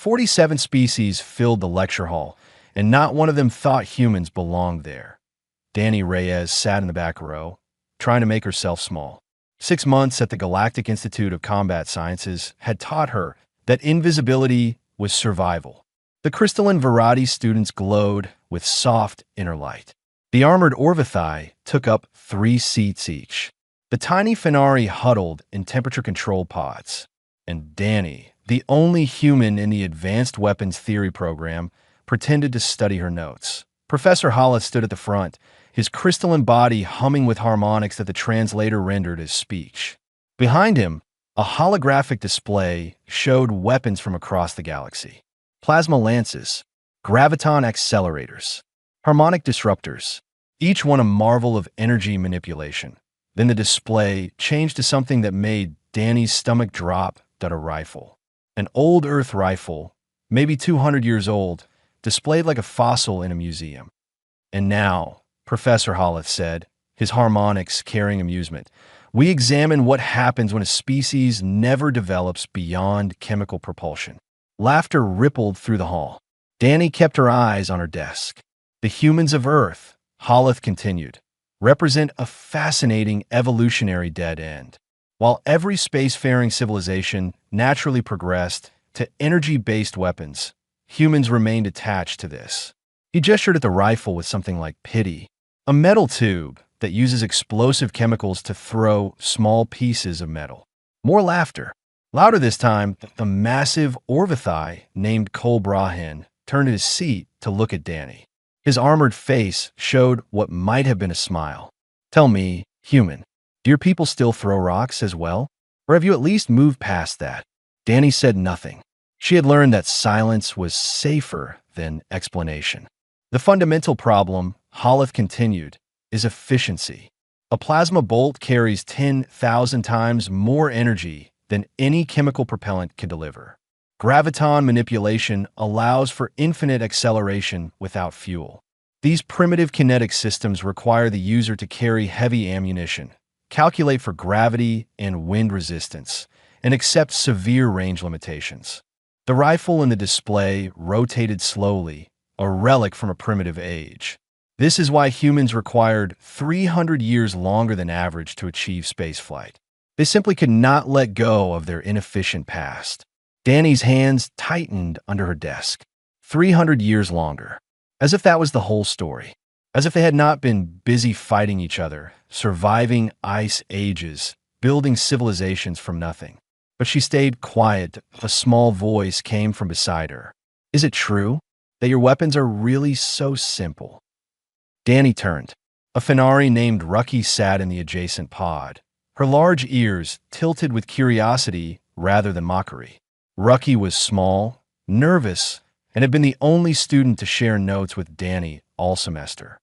47 species filled the lecture hall, and not one of them thought humans belonged there. Danny Reyes sat in the back row, trying to make herself small. 6 months at the Galactic Institute of Combat Sciences had taught her that invisibility was survival. The crystalline variety students glowed with soft inner light. The armored Orbital took up 3 seats each. The tiny Fenari huddled in temperature-controlled pods. And Danny, the only human in the Advanced Weapons Theory program, pretended to study her notes. Professor Hollis stood at the front, his crystalline body humming with harmonics that the translator rendered as speech. Behind him, a holographic display showed weapons from across the galaxy. Plasma lances, graviton accelerators, harmonic disruptors, each one a marvel of energy manipulation. Then the display changed to something that made Danny's stomach drop. A rifle. An old Earth rifle, maybe 200 years old, displayed like a fossil in a museum. And now, Professor Hollis said, his harmonics carrying amusement, we examine what happens when a species never develops beyond chemical propulsion. Laughter rippled through the hall. Danny kept her eyes on her desk. The humans of Earth, Hollis continued, represent a fascinating evolutionary dead end. While every spacefaring civilization naturally progressed to energy-based weapons, humans remained attached to this. He gestured at the rifle with something like pity, a metal tube that uses explosive chemicals to throw small pieces of metal. More laughter. Louder this time, the massive Orbital named Cole Brahen turned in his seat to look at Danny. His armored face showed what might have been a smile. Tell me, human, do your people still throw rocks as well? Or have you at least moved past that? Danny said nothing. She had learned that silence was safer than explanation. The fundamental problem, Hollis continued, is efficiency. A plasma bolt carries 10,000 times more energy than any chemical propellant can deliver. Graviton manipulation allows for infinite acceleration without fuel. These primitive kinetic systems require the user to carry heavy ammunition, calculate for gravity and wind resistance, and accept severe range limitations. The rifle in the display rotated slowly, a relic from a primitive age. This is why humans required 300 years longer than average to achieve spaceflight. They simply could not let go of their inefficient past. Danny's hands tightened under her desk. 300 years longer. As if that was the whole story. As if they had not been busy fighting each other, surviving ice ages, building civilizations from nothing. But she stayed quiet. A small voice came from beside her. Is it true that your weapons are really so simple? Danny turned. A Fenari named Rucky sat in the adjacent pod, her large ears tilted with curiosity rather than mockery. Rucky was small, nervous, and had been the only student to share notes with Danny all semester.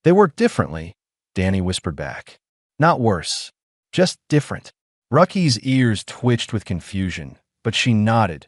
They work differently, Danny whispered back. Not worse, just different. Rucky's ears twitched with confusion, but she nodded.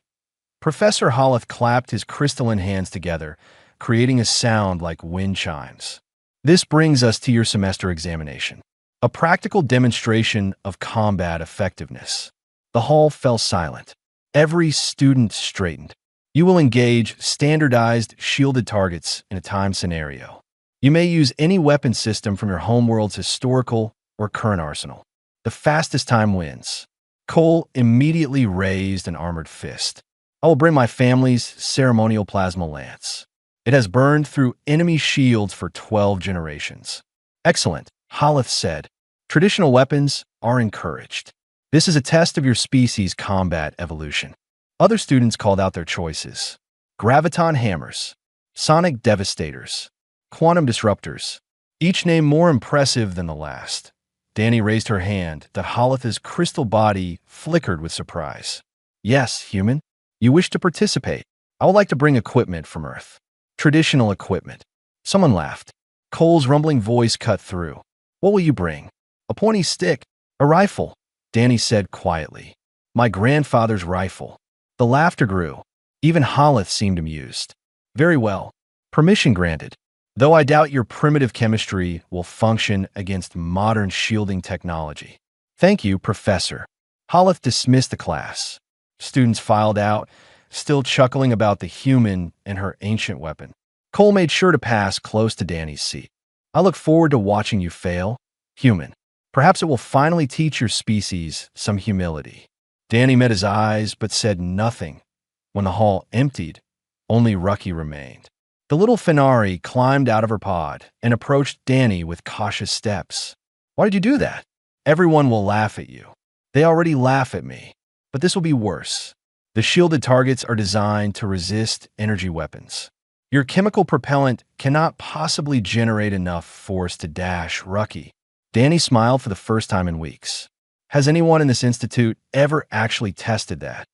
Professor Hollis clapped his crystalline hands together, creating a sound like wind chimes. This brings us to your semester examination, a practical demonstration of combat effectiveness. The hall fell silent. Every student straightened. You will engage standardized shielded targets in a time scenario. You may use any weapon system from your homeworld's historical or current arsenal. The fastest time wins. Cole immediately raised an armored fist. I will bring my family's ceremonial plasma lance. It has burned through enemy shields for 12 generations. Excellent, Hollis said. Traditional weapons are encouraged. This is a test of your species' combat evolution. Other students called out their choices. Graviton hammers, sonic devastators, quantum disruptors, each name more impressive than the last. Danny raised her hand that Hollis's crystal body flickered with surprise. Yes, human, you wish to participate. I would like to bring equipment from Earth. Traditional equipment. Someone laughed. Cole's rumbling voice cut through. What will you bring? A pointy stick, a rifle, Danny said quietly. My grandfather's rifle. The laughter grew. Even Hollis seemed amused. Very well. Permission granted. Though I doubt your primitive chemistry will function against modern shielding technology. Thank you, Professor. Hollis dismissed the class. Students filed out, still chuckling about the human and her ancient weapon. Cole made sure to pass close to Danny's seat. I look forward to watching you fail, human. Perhaps it will finally teach your species some humility. Danny met his eyes but said nothing. When the hall emptied, only Rucky remained. The little Fenari climbed out of her pod and approached Danny with cautious steps. Why did you do that? Everyone will laugh at you. They already laugh at me, but this will be worse. The shielded targets are designed to resist energy weapons. Your chemical propellant cannot possibly generate enough force to dash Rucky. Danny smiled for the first time in weeks. Has anyone in this institute ever actually tested that?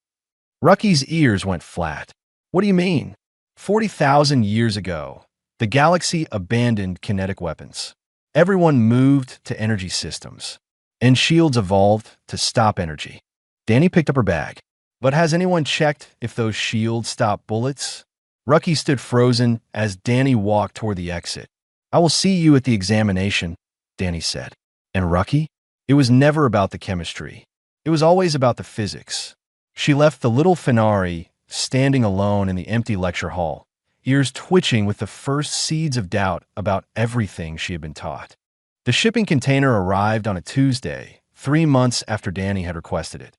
Rucky's ears went flat. What do you mean? 40,000 years ago, the galaxy abandoned kinetic weapons. Everyone moved to energy systems, and shields evolved to stop energy. Danny picked up her bag. But has anyone checked if those shields stop bullets? Rucky stood frozen as Danny walked toward the exit. I will see you at the examination, Danny said. And Rucky? It was never about the chemistry. It was always about the physics. She left the little Fenari standing alone in the empty lecture hall, ears twitching with the first seeds of doubt about everything she had been taught. The shipping container arrived on a Tuesday, 3 months after Danny had requested it.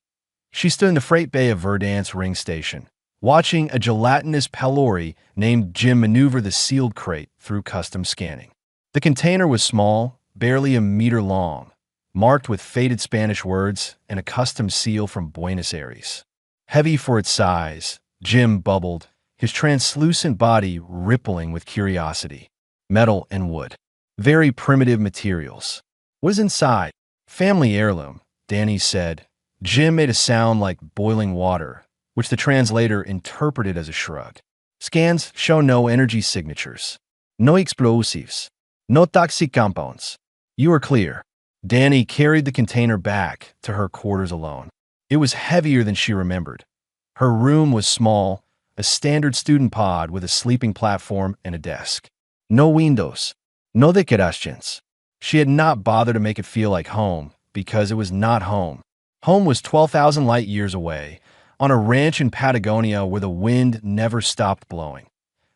She stood in the freight bay of Verdant's ring station, watching a gelatinous Pelori named Jim maneuver the sealed crate through custom scanning. The container was small, barely a meter long, marked with faded Spanish words and a custom seal from Buenos Aires. Heavy for its size, Jim bubbled, his translucent body rippling with curiosity. Metal and wood. Very primitive materials. What is inside? Family heirloom, Danny said. Jim made a sound like boiling water, which the translator interpreted as a shrug. Scans show no energy signatures. No explosives. No toxic compounds. You are clear. Danny carried the container back to her quarters alone. It was heavier than she remembered. Her room was small, a standard student pod with a sleeping platform and a desk. No windows. No decorations. She had not bothered to make it feel like home because it was not home. Home was 12,000 light years away, on a ranch in Patagonia where the wind never stopped blowing.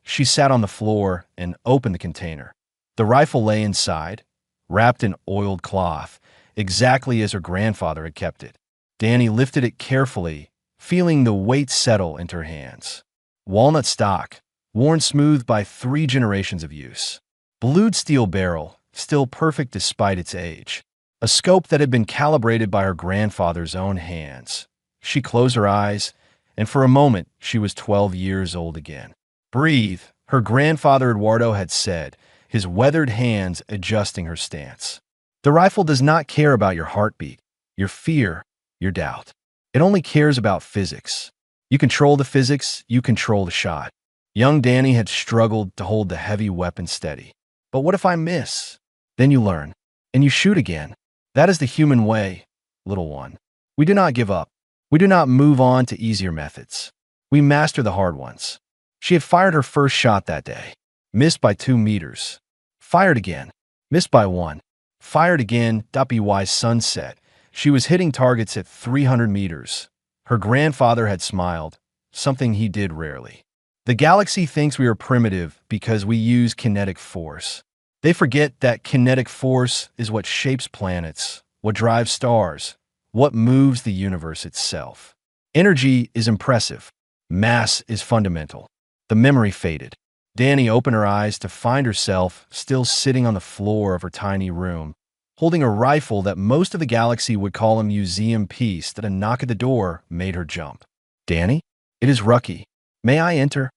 She sat on the floor and opened the container. The rifle lay inside, wrapped in oiled cloth, exactly as her grandfather had kept it. Danny lifted it carefully, feeling the weight settle into her hands. Walnut stock, worn smooth by 3 generations of use. Blued steel barrel, still perfect despite its age. A scope that had been calibrated by her grandfather's own hands. She closed her eyes, and for a moment she was 12 years old again. Breathe, her grandfather Eduardo had said, his weathered hands adjusting her stance. The rifle does not care about your heartbeat, your fear, your doubt. It only cares about physics. You control the physics, you control the shot. Young Danny had struggled to hold the heavy weapon steady. But what if I miss? Then you learn, and you shoot again. That is the human way, little one. We do not give up. We do not move on to easier methods. We master the hard ones. She had fired her first shot that day. Missed by 2 meters. Fired again. Missed by 1. Fired again. By sunset. She was hitting targets at 300 meters. Her grandfather had smiled, something he did rarely. The galaxy thinks we are primitive because we use kinetic force. They forget that kinetic force is what shapes planets, what drives stars, what moves the universe itself. Energy is impressive. Mass is fundamental. The memory faded. Danny opened her eyes to find herself still sitting on the floor of her tiny room, holding a rifle that most of the galaxy would call a museum piece that a knock at the door made her jump. Danny? It is Rucky. May I enter?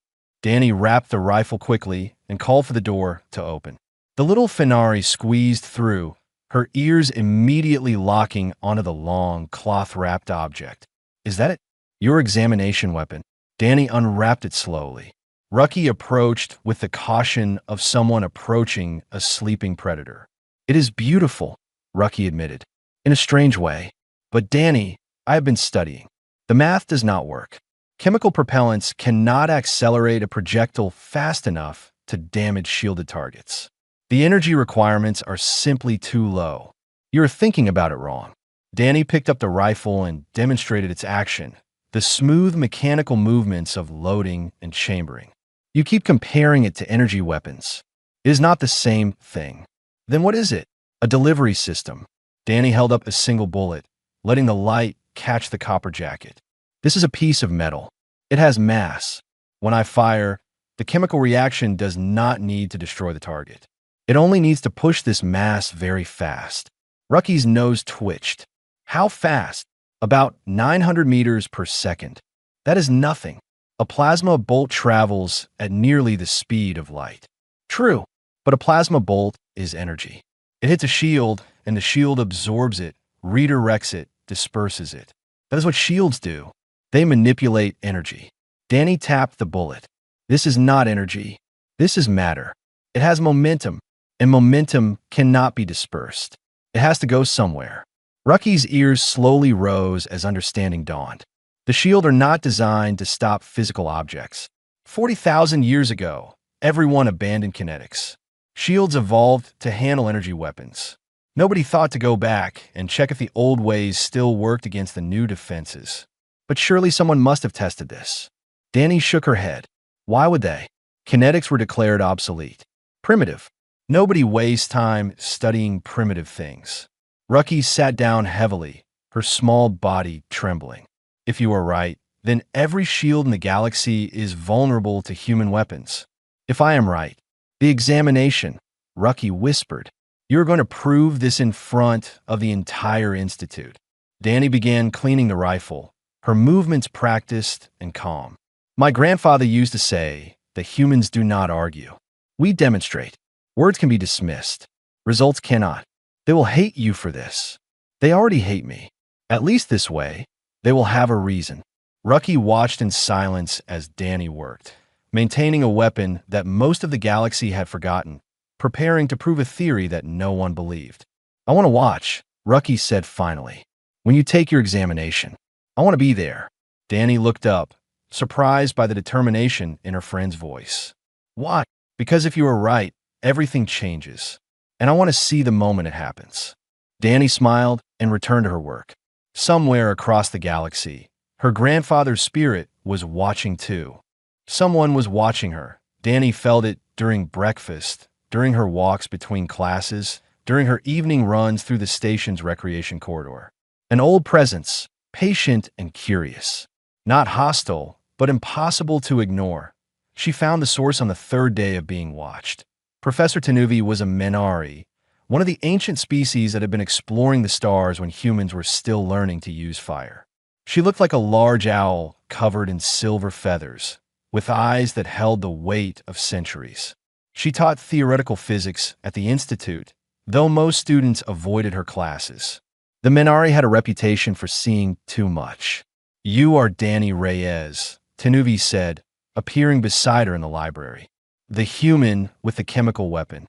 Danny wrapped the rifle quickly and called for the door to open. The little Fenari squeezed through, her ears immediately locking onto the long, cloth-wrapped object. Is that it? Your examination weapon. Danny unwrapped it slowly. Rucky approached with the caution of someone approaching a sleeping predator. It is beautiful, Rucky admitted, in a strange way. But Danny, I have been studying. The math does not work. Chemical propellants cannot accelerate a projectile fast enough to damage shielded targets. The energy requirements are simply too low. You're thinking about it wrong. Danny picked up the rifle and demonstrated its action, the smooth mechanical movements of loading and chambering. You keep comparing it to energy weapons. It is not the same thing. Then what is it? A delivery system. Danny held up a single bullet, letting the light catch the copper jacket. This is a piece of metal. It has mass. When I fire, the chemical reaction does not need to destroy the target. It only needs to push this mass very fast. Rucky's nose twitched. How fast? About 900 meters per second. That is nothing. A plasma bolt travels at nearly the speed of light. True, but a plasma bolt is energy. It hits a shield, and the shield absorbs it, redirects it, disperses it. That is what shields do. They manipulate energy. Danny tapped the bullet. This is not energy. This is matter. It has momentum, and momentum cannot be dispersed. It has to go somewhere. Rucky's ears slowly rose as understanding dawned. The shield are not designed to stop physical objects. 40,000 years ago, everyone abandoned kinetics. Shields evolved to handle energy weapons. Nobody thought to go back and check if the old ways still worked against the new defenses. But surely someone must have tested this. Danny shook her head. Why would they? Kinetics were declared obsolete. Primitive. Nobody wastes time studying primitive things. Rucky sat down heavily, her small body trembling. If you are right, then every shield in the galaxy is vulnerable to human weapons. If I am right, the examination, Rucky whispered. You're going to prove this in front of the entire institute. Danny began cleaning the rifle, her movements practiced and calm. My grandfather used to say that humans do not argue. We demonstrate. Words can be dismissed. Results cannot. They will hate you for this. They already hate me. At least this way, they will have a reason. Rucky watched in silence as Danny worked, maintaining a weapon that most of the galaxy had forgotten, preparing to prove a theory that no one believed. I want to watch, Rucky said finally. When you take your examination, I want to be there. Danny looked up, surprised by the determination in her friend's voice. What? Because if you are right, everything changes. And I want to see the moment it happens. Danny smiled and returned to her work. Somewhere across the galaxy, her grandfather's spirit was watching too. Someone was watching her. Danny felt it during breakfast, during her walks between classes, during her evening runs through the station's recreation corridor. An old presence, patient and curious. Not hostile, but impossible to ignore. She found the source on the third day of being watched. Professor Tanuvi was a Menari, one of the ancient species that had been exploring the stars when humans were still learning to use fire. She looked like a large owl covered in silver feathers, with eyes that held the weight of centuries. She taught theoretical physics at the Institute, though most students avoided her classes. The Menari had a reputation for seeing too much. You are Danny Reyes, Tanuvi said, appearing beside her in the library. The human with the chemical weapon.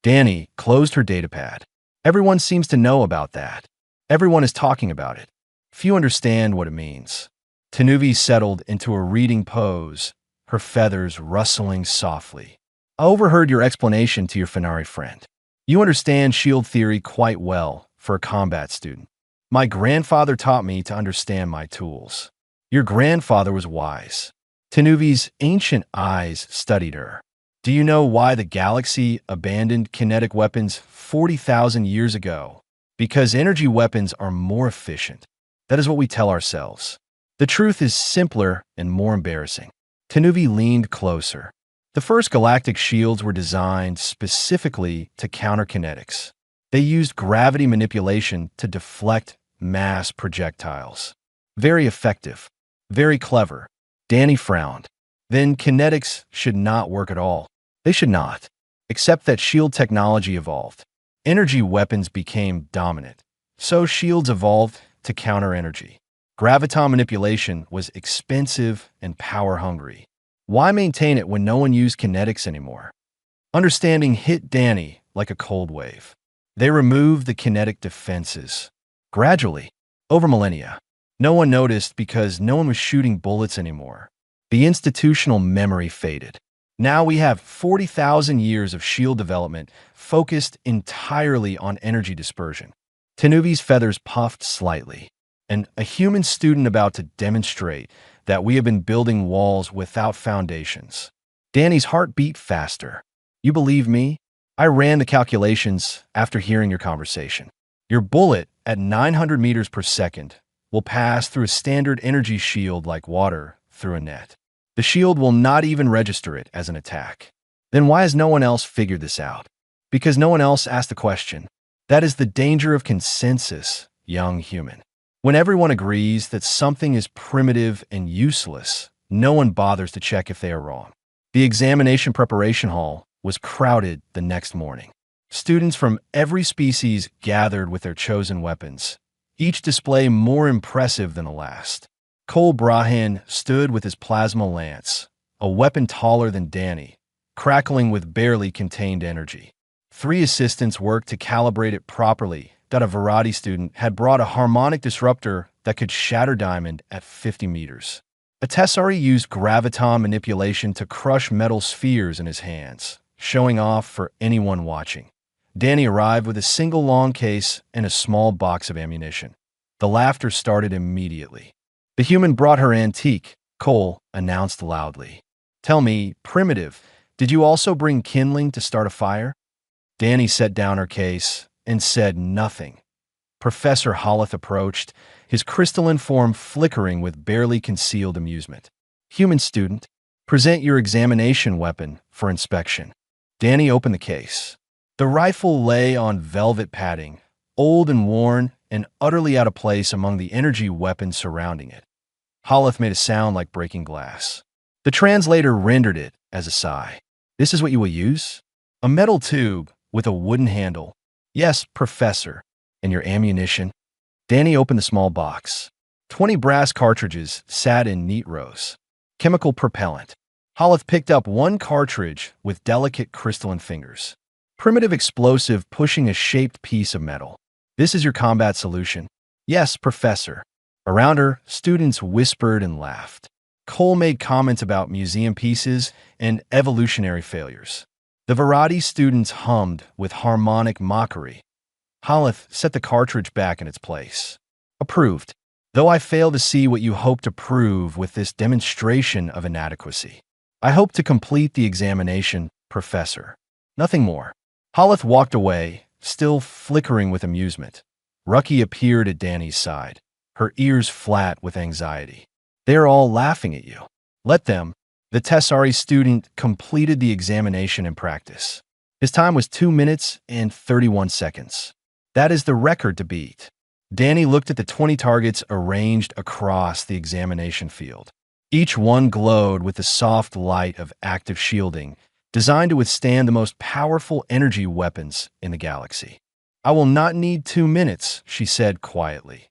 Danny closed her datapad. Everyone seems to know about that. Everyone is talking about it. Few understand what it means. Tanuvi settled into a reading pose, her feathers rustling softly. I overheard your explanation to your Fenari friend. You understand shield theory quite well for a combat student. My grandfather taught me to understand my tools. Your grandfather was wise. Tanuvi's ancient eyes studied her. Do you know why the galaxy abandoned kinetic weapons 40,000 years ago? Because energy weapons are more efficient. That is what we tell ourselves. The truth is simpler and more embarrassing. Tanuvi leaned closer. The first galactic shields were designed specifically to counter kinetics. They used gravity manipulation to deflect mass projectiles. Very effective. Very clever. Danny frowned. Then kinetics should not work at all. They should not. Except that shield technology evolved. Energy weapons became dominant. So shields evolved to counter energy. Graviton manipulation was expensive and power-hungry. Why maintain it when no one used kinetics anymore? Understanding hit Danny like a cold wave. They removed the kinetic defenses. Gradually, over millennia. No one noticed because no one was shooting bullets anymore. The institutional memory faded. Now we have 40,000 years of shield development focused entirely on energy dispersion. Tanuvi's feathers puffed slightly. and a human student about to demonstrate that we have been building walls without foundations. Danny's heart beat faster. You believe me? I ran the calculations after hearing your conversation. Your bullet at 900 meters per second will pass through a standard energy shield like water through a net. The shield will not even register it as an attack. Then why has no one else figured this out? Because no one else asked the question. That is the danger of consensus, young human. When everyone agrees that something is primitive and useless, no one bothers to check if they are wrong. The examination preparation hall was crowded the next morning. Students from every species gathered with their chosen weapons, each display more impressive than the last. Cole Brahan stood with his plasma lance, a weapon taller than Danny, crackling with barely contained energy. 3 assistants worked to calibrate it properly. That a variety student had brought a harmonic disruptor that could shatter diamond at 50 meters. A Tessari used graviton manipulation to crush metal spheres in his hands, showing off for anyone watching. Danny arrived with a single long case and a small box of ammunition. The laughter started immediately. The human brought her antique, Cole announced loudly. Tell me, Primitive, did you also bring kindling to start a fire? Danny set down her case and said nothing. Professor Holleth approached, his crystalline form flickering with barely concealed amusement. Human student, present your examination weapon for inspection. Danny opened the case. The rifle lay on velvet padding, old and worn and utterly out of place among the energy weapons surrounding it. Holleth made a sound like breaking glass. The translator rendered it as a sigh. This is what you will use? A metal tube with a wooden handle. Yes, Professor. And your ammunition? Danny opened the small box. 20 brass cartridges sat in neat rows. Chemical propellant. Holleth picked up 1 cartridge with delicate crystalline fingers. Primitive explosive pushing a shaped piece of metal. This is your combat solution? Yes, Professor. Around her, students whispered and laughed. Cole made comments about museum pieces and evolutionary failures. The variety students hummed with harmonic mockery. Holleth set the cartridge back in its place. Approved, though I fail to see what you hope to prove with this demonstration of inadequacy. I hope to complete the examination, Professor. Nothing more. Holleth walked away, still flickering with amusement. Rucky appeared at Danny's side, her ears flat with anxiety. They are all laughing at you. Let them. The Tessari student completed the examination in practice. His time was 2 minutes and 31 seconds. That is the record to beat. Danny looked at the 20 targets arranged across the examination field. Each one glowed with the soft light of active shielding, designed to withstand the most powerful energy weapons in the galaxy. I will not need 2 minutes, she said quietly.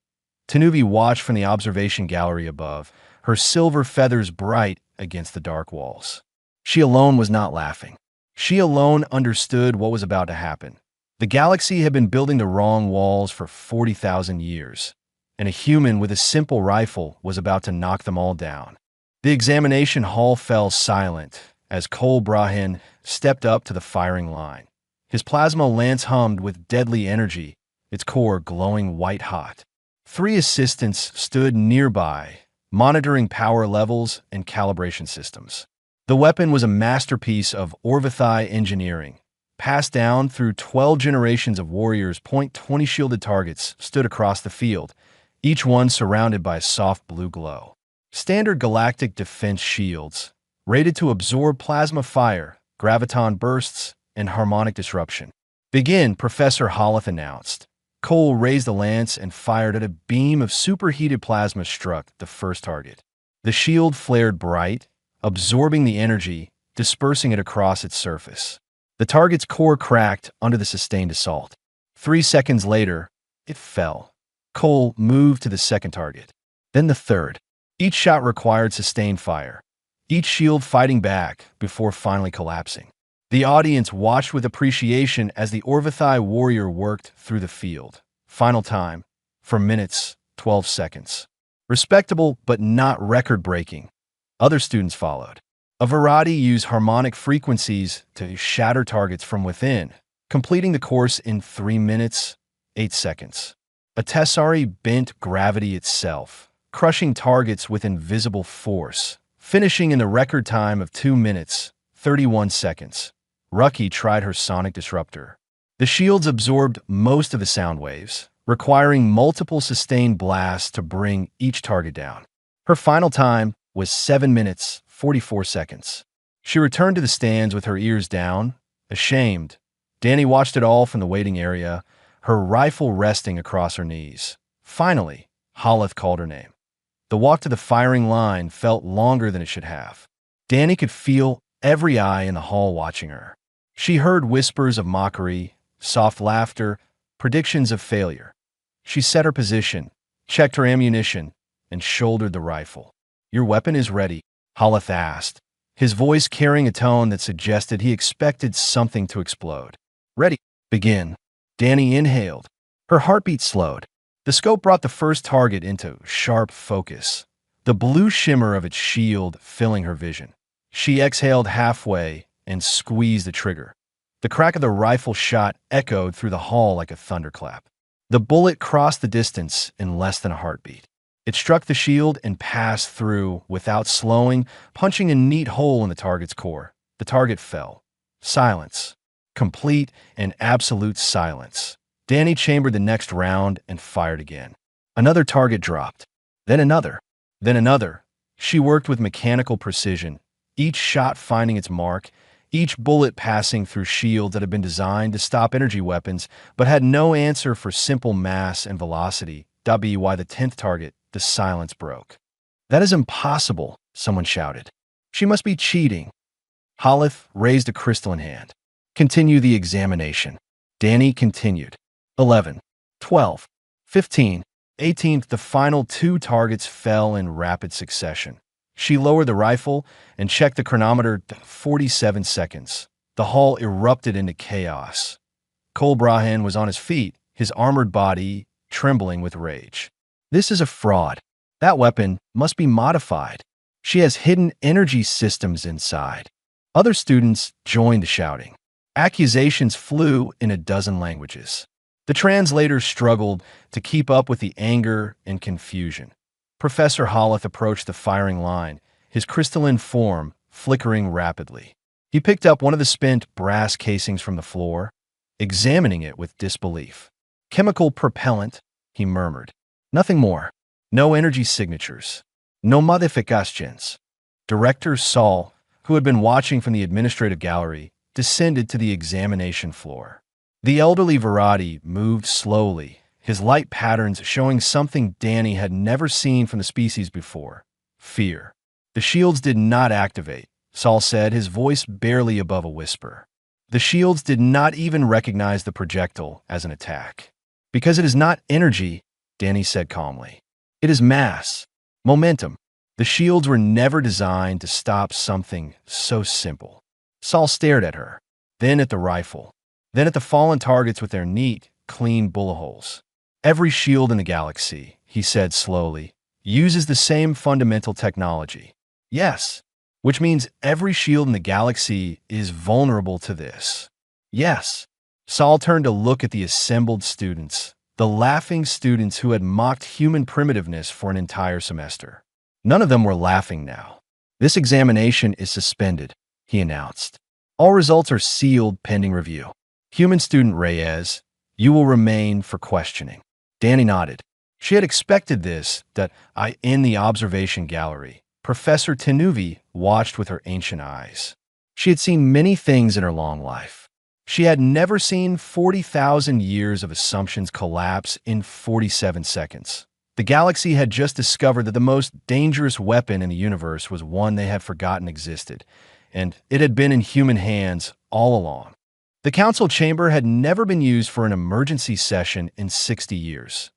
Tanuvi watched from the observation gallery above, her silver feathers bright against the dark walls. She alone was not laughing. She alone understood what was about to happen. The galaxy had been building the wrong walls for 40,000 years, and a human with a simple rifle was about to knock them all down. The examination hall fell silent as Cole Brahan stepped up to the firing line. His plasma lance hummed with deadly energy, its core glowing white-hot. 3 assistants stood nearby, monitoring power levels and calibration systems. The weapon was a masterpiece of orbital engineering. Passed down through 12 generations of warriors, .20 shielded targets stood across the field, each one surrounded by a soft blue glow. Standard galactic defense shields, rated to absorb plasma fire, graviton bursts, and harmonic disruption. Begin, Professor Holleth announced. Cole raised the lance and fired at a beam of superheated plasma struck the first target. The shield flared bright, absorbing the energy, dispersing it across its surface. The target's core cracked under the sustained assault. 3 seconds later, it fell. Cole moved to the second target, then the third. Each shot required sustained fire, each shield fighting back before finally collapsing. The audience watched with appreciation as the Orvithai warrior worked through the field. Final time, for minutes, 12 seconds. Respectable, but not record-breaking. Other students followed. A variety used harmonic frequencies to shatter targets from within, completing the course in 3 minutes, 8 seconds. A tessari bent gravity itself, crushing targets with invisible force, finishing in the record time of 2 minutes, 31 seconds. Rucky tried her sonic disruptor. The shields absorbed most of the sound waves, requiring multiple sustained blasts to bring each target down. Her final time was 7 minutes, 44 seconds. She returned to the stands with her ears down, ashamed. Danny watched it all from the waiting area, her rifle resting across her knees. Finally, Holeth called her name. The walk to the firing line felt longer than it should have. Danny could feel every eye in the hall watching her. She heard whispers of mockery, soft laughter, predictions of failure. She set her position, checked her ammunition, and shouldered the rifle. "Your weapon is ready," Holeth asked, his voice carrying a tone that suggested he expected something to explode. "Ready. Begin." Danny inhaled. Her heartbeat slowed. The scope brought the first target into sharp focus, the blue shimmer of its shield filling her vision. She exhaled halfway and squeezed the trigger. The crack of the rifle shot echoed through the hall like a thunderclap. The bullet crossed the distance in less than a heartbeat. It struck the shield and passed through without slowing, punching a neat hole in the target's core. The target fell. Silence. Complete and absolute silence. Danny chambered the next round and fired again. Another target dropped. Then another. Then another. She worked with mechanical precision, each shot finding its mark, each bullet passing through shields that had been designed to stop energy weapons, but had no answer for simple mass and velocity. Why the 10th target, the silence broke. "That is impossible," someone shouted. "She must be cheating." Holeth raised a crystalline hand. "Continue the examination." Danny continued. 11, 12, 15, 18. The final 2 targets fell in rapid succession. She lowered the rifle and checked the chronometer to 47 seconds. The hall erupted into chaos. Cole Brahan was on his feet, his armored body trembling with rage. "This is a fraud. That weapon must be modified. She has hidden energy systems inside." Other students joined the shouting. Accusations flew in a dozen languages. The translators struggled to keep up with the anger and confusion. Professor Holeth approached the firing line, his crystalline form flickering rapidly. He picked up one of the spent brass casings from the floor, examining it with disbelief. "Chemical propellant," he murmured. "Nothing more. No energy signatures. No modifications." Director Saul, who had been watching from the administrative gallery, descended to the examination floor. The elderly Verratti moved slowly, his light patterns showing something Danny had never seen from the species before: fear. "The shields did not activate," Saul said, his voice barely above a whisper. "The shields did not even recognize the projectile as an attack." "Because it is not energy," Danny said calmly. "It is mass, momentum. The shields were never designed to stop something so simple." Saul stared at her, then at the rifle, then at the fallen targets with their neat, clean bullet holes. "Every shield in the galaxy," he said slowly, "uses the same fundamental technology." "Yes, which means every shield in the galaxy is vulnerable to this." "Yes." Saul turned to look at the assembled students, the laughing students who had mocked human primitiveness for an entire semester. None of them were laughing now. "This examination is suspended," he announced. "All results are sealed pending review. Human student Reyes, you will remain for questioning." Danny nodded. She had expected this, in the observation gallery. Professor Tenuvi watched with her ancient eyes. She had seen many things in her long life. She had never seen 40,000 years of assumptions collapse in 47 seconds. The galaxy had just discovered that the most dangerous weapon in the universe was one they had forgotten existed, and it had been in human hands all along. The council chamber had never been used for an emergency session in 60 years.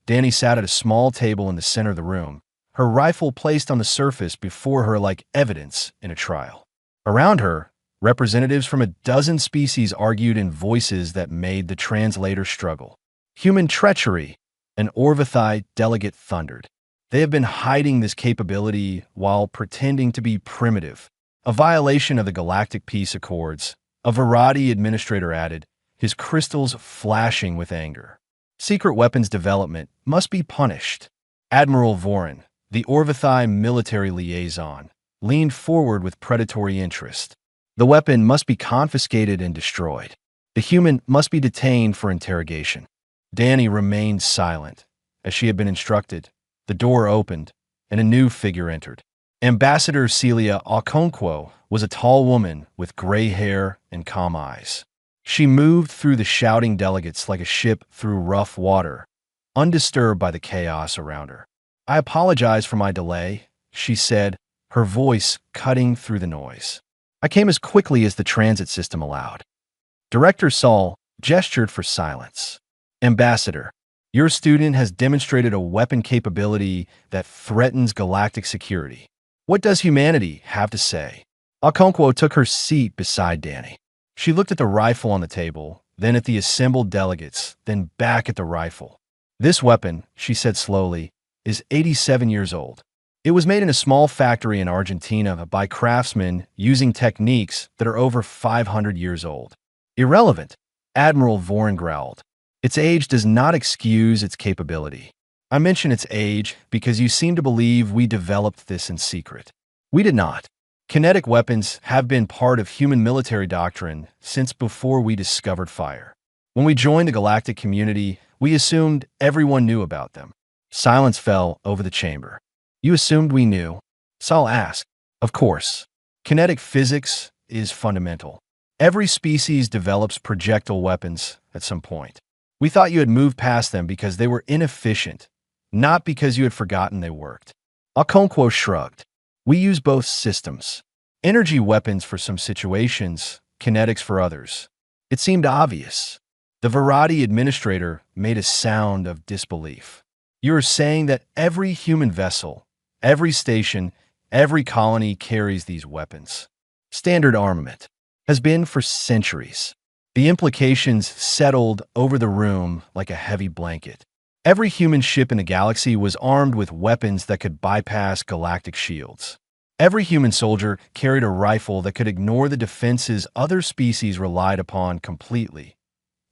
Danny sat at a small table in the center of the room, her rifle placed on the surface before her like evidence in a trial. Around her, representatives from a dozen species argued in voices that made the translator struggle. "Human treachery," an Orbital delegate thundered. "They have been hiding this capability while pretending to be primitive. A violation of the Galactic Peace Accords," a Verratti administrator added, his crystals flashing with anger. Secret weapons development must be punished. Admiral Vorin, the Orbital military liaison, leaned forward with predatory interest. The weapon must be confiscated and destroyed. The human must be detained for interrogation. Danny remained silent. As she had been instructed, the door opened, and a new figure entered. Ambassador Celia Okonkwo was a tall woman with gray hair and calm eyes. She moved through the shouting delegates like a ship through rough water, undisturbed by the chaos around her. "I apologize for my delay," she said, her voice cutting through the noise. "I came as quickly as the transit system allowed." Director Saul gestured for silence. "Ambassador, your student has demonstrated a weapon capability that threatens galactic security. What does humanity have to say?" Okonkwo took her seat beside Danny. She looked at the rifle on the table, then at the assembled delegates, then back at the rifle. "This weapon," she said slowly, "is 87 years old. It was made in a small factory in Argentina by craftsmen using techniques that are over 500 years old." "Irrelevant," Admiral Vorin growled. "Its age does not excuse its capability. I mention its age because you seem to believe we developed this in secret. We did not. Kinetic weapons have been part of human military doctrine since before we discovered fire. When we joined the galactic community, we assumed everyone knew about them." Silence fell over the chamber. "You assumed we knew?" Saul asked. "Of course. Kinetic physics is fundamental. Every species develops projectile weapons at some point. We thought you had moved past them because they were inefficient, not because you had forgotten they worked." Okonkwo shrugged. "We use both systems. Energy weapons for some situations, kinetics for others. It seemed obvious." The Verati administrator made a sound of disbelief. "You are saying that every human vessel, every station, every colony carries these weapons. Standard armament. Has been for centuries." The implications settled over the room like a heavy blanket. Every human ship in the galaxy was armed with weapons that could bypass galactic shields. Every human soldier carried a rifle that could ignore the defenses other species relied upon completely.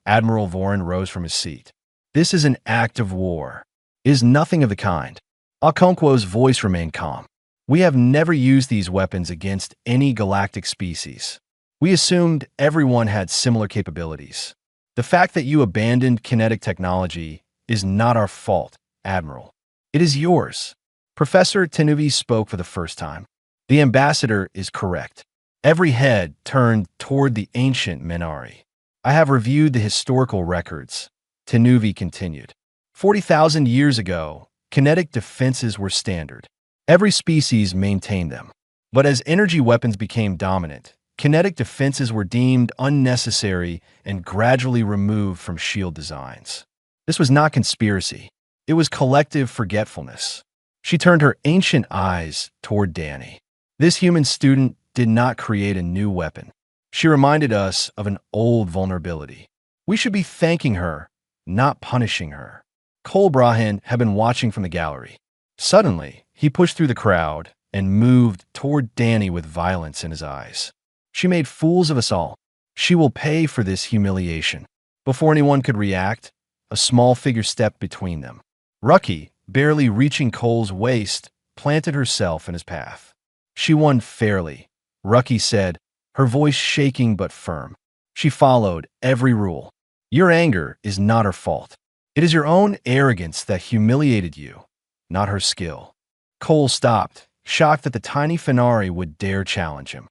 Admiral Vorin rose from his seat. "This is an act of war. It is nothing of the kind." Okonkwo's voice remained calm. "We have never used these weapons against any galactic species. We assumed everyone had similar capabilities. The fact that you abandoned kinetic technology is not our fault, Admiral. It is yours." Professor Tenuvi spoke for the first time. "The ambassador is correct." Every head turned toward the ancient Menari. "I have reviewed the historical records," Tenuvi continued. 40,000 years ago, kinetic defenses were standard. Every species maintained them. But as energy weapons became dominant, kinetic defenses were deemed unnecessary and gradually removed from shield designs. This was not conspiracy. It was collective forgetfulness. She turned her ancient eyes toward Danny. "This human student did not create a new weapon. She reminded us of an old vulnerability. We should be thanking her, not punishing her." Cole Brahan had been watching from the gallery. Suddenly, he pushed through the crowd and moved toward Danny with violence in his eyes. "She made fools of us all. She will pay for this humiliation." Before anyone could react, a small figure stepped between them. Rucky, barely reaching Cole's waist, planted herself in his path. "She won fairly," Rucky said, her voice shaking but firm. "She followed every rule. Your anger is not her fault. It is your own arrogance that humiliated you, not her skill." Cole stopped, shocked that the tiny Fenari would dare challenge him.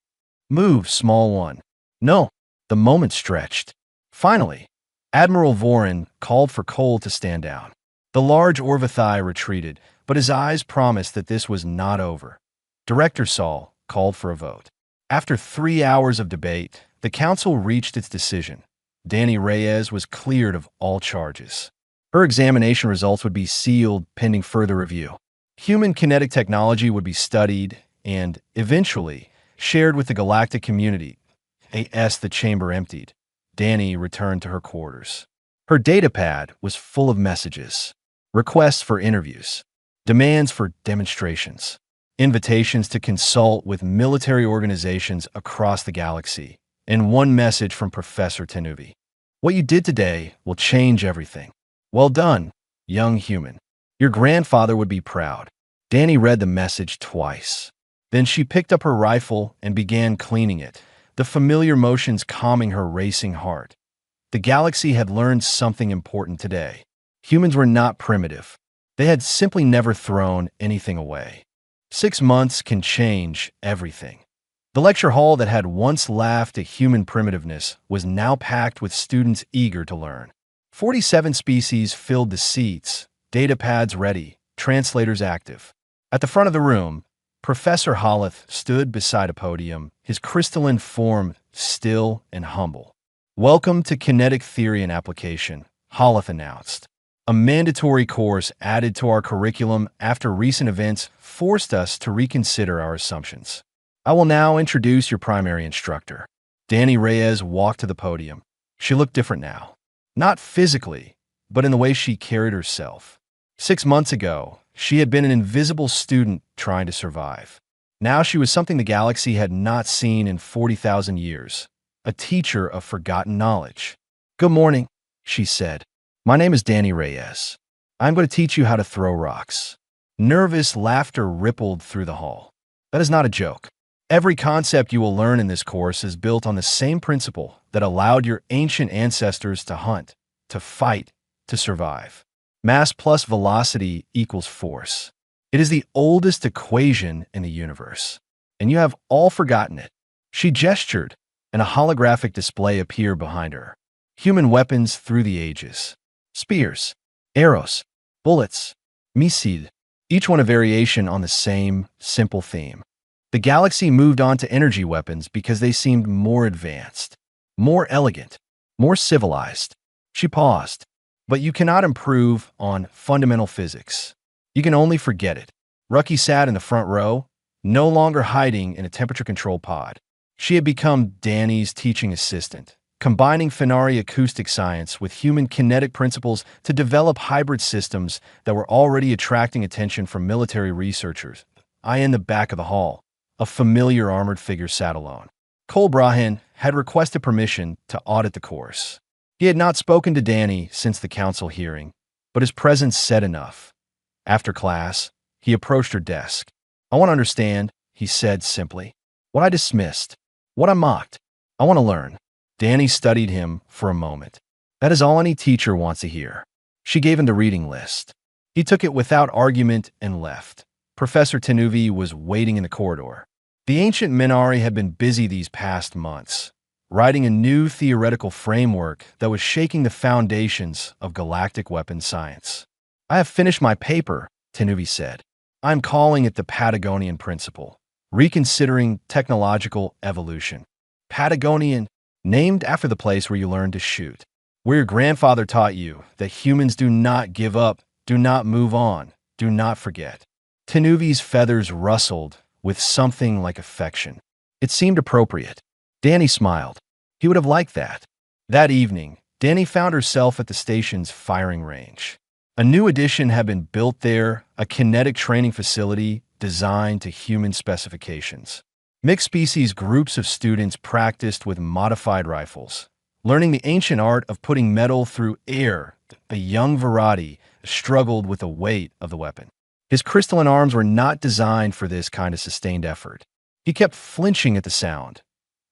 "Move, small one." "No." The moment stretched. Finally, Admiral Vorin called for Cole to stand down. The large Orbital retreated, but his eyes promised that this was not over. Director Saul called for a vote. After 3 hours of debate, the council reached its decision. Danny Reyes was cleared of all charges. Her examination results would be sealed pending further review. Human kinetic technology would be studied and, eventually, shared with the galactic community. As the chamber emptied, Danny returned to her quarters. Her datapad was full of messages, requests for interviews, demands for demonstrations, invitations to consult with military organizations across the galaxy, and one message from Professor Tenuvi. "What you did today will change everything. Well done, young human. Your grandfather would be proud. Danny read the message twice. Then she picked up her rifle and began cleaning it, the familiar motions calming her racing heart. The galaxy had learned something important today. Humans were not primitive. They had simply never thrown anything away. 6 months can change everything. The lecture hall that had once laughed at human primitiveness was now packed with students eager to learn. 47 species filled the seats, data pads ready, translators active. At the front of the room, Professor Holleth stood beside a podium, his crystalline form still and humble. "Welcome to Kinetic Theory and Application," Holleth announced. "A mandatory course added to our curriculum after recent events forced us to reconsider our assumptions. I will now introduce your primary instructor." Danny Reyes walked to the podium. She looked different now. Not physically, but in the way she carried herself. 6 months ago, she had been an invisible student trying to survive. Now she was something the galaxy had not seen in 40,000 years, a teacher of forgotten knowledge. "Good morning," she said. "My name is Danny Reyes. I'm going to teach you how to throw rocks." Nervous laughter rippled through the hall. "That is not a joke. Every concept you will learn in this course is built on the same principle that allowed your ancient ancestors to hunt, to fight, to survive. Mass plus velocity equals force. It is the oldest equation in the universe, and you have all forgotten it." She gestured, and a holographic display appeared behind her. Human weapons through the ages. Spears, arrows, bullets, missiles, each one a variation on the same simple theme. The galaxy moved on to energy weapons because they seemed more advanced, more elegant, more civilized. She paused. "But you cannot improve on fundamental physics. You can only forget it." Rucky sat in the front row, no longer hiding in a temperature-controlled pod. She had become Danny's teaching assistant, combining Fenari acoustic science with human kinetic principles to develop hybrid systems that were already attracting attention from military researchers. In the back of the hall, a familiar armored figure sat alone. Cole Brahan had requested permission to audit the course. He had not spoken to Danny since the council hearing, but his presence said enough. After class, he approached her desk. "I want to understand," he said simply. "What I dismissed, what I mocked. I want to learn." Danny studied him for a moment. "That is all any teacher wants to hear." She gave him the reading list. He took it without argument and left. Professor Tenuvi was waiting in the corridor. The ancient Minari had been busy these past months, writing a new theoretical framework that was shaking the foundations of galactic weapons science. "I have finished my paper," Tenuvi said. "I'm calling it the Patagonian Principle, reconsidering technological evolution. Patagonian, named after the place where you learned to shoot, where your grandfather taught you that humans do not give up, do not move on, do not forget." Tenuvi's feathers rustled with something like affection. It seemed appropriate. Danny smiled. He would have liked that. That evening, Danny found herself at the station's firing range. A new addition had been built there, a kinetic training facility designed to human specifications. Mixed-species groups of students practiced with modified rifles, learning the ancient art of putting metal through air. The young Verratti struggled with the weight of the weapon. His crystalline arms were not designed for this kind of sustained effort. He kept flinching at the sound.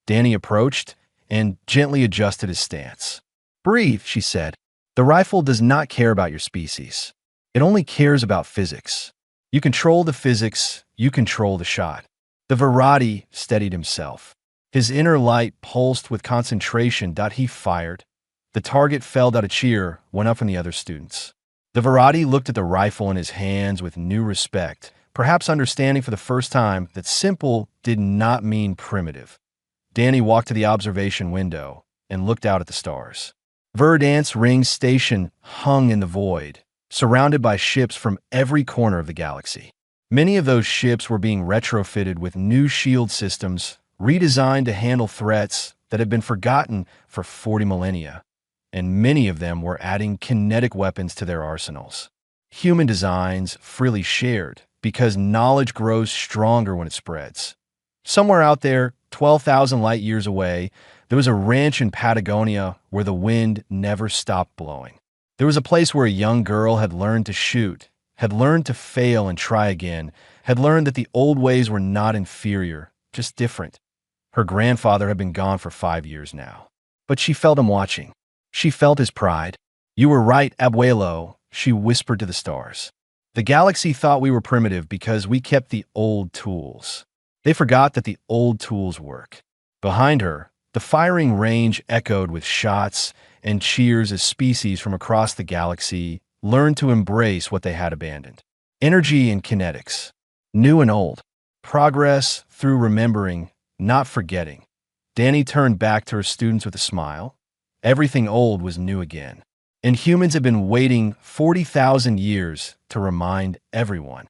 Danny approached and gently adjusted his stance. "Breathe," she said. "The rifle does not care about your species. It only cares about physics. You control the physics, you control the shot." The Verratti steadied himself. His inner light pulsed with concentration. He fired. The target felled out a cheer went up from the other students. The Verratti looked at the rifle in his hands with new respect, perhaps understanding for the first time that simple did not mean primitive. Danny walked to the observation window and looked out at the stars. Verdance Ring Station hung in the void, surrounded by ships from every corner of the galaxy. Many of those ships were being retrofitted with new shield systems, redesigned to handle threats that had been forgotten for 40 millennia. And many of them were adding kinetic weapons to their arsenals. Human designs freely shared, because knowledge grows stronger when it spreads. Somewhere out there, 12,000 light years away, there was a ranch in Patagonia where the wind never stopped blowing. There was a place where a young girl had learned to shoot, had learned to fail and try again, had learned that the old ways were not inferior, just different. Her grandfather had been gone for 5 years now. But she felt him watching. She felt his pride. "You were right, abuelo," she whispered to the stars. "The galaxy thought we were primitive because we kept the old tools. They forgot that the old tools work." Behind her, the firing range echoed with shots and cheers as species from across the galaxy learned to embrace what they had abandoned. Energy and kinetics, new and old. Progress through remembering, not forgetting. Danny turned back to her students with a smile. Everything old was new again. And humans had been waiting 40,000 years to remind everyone.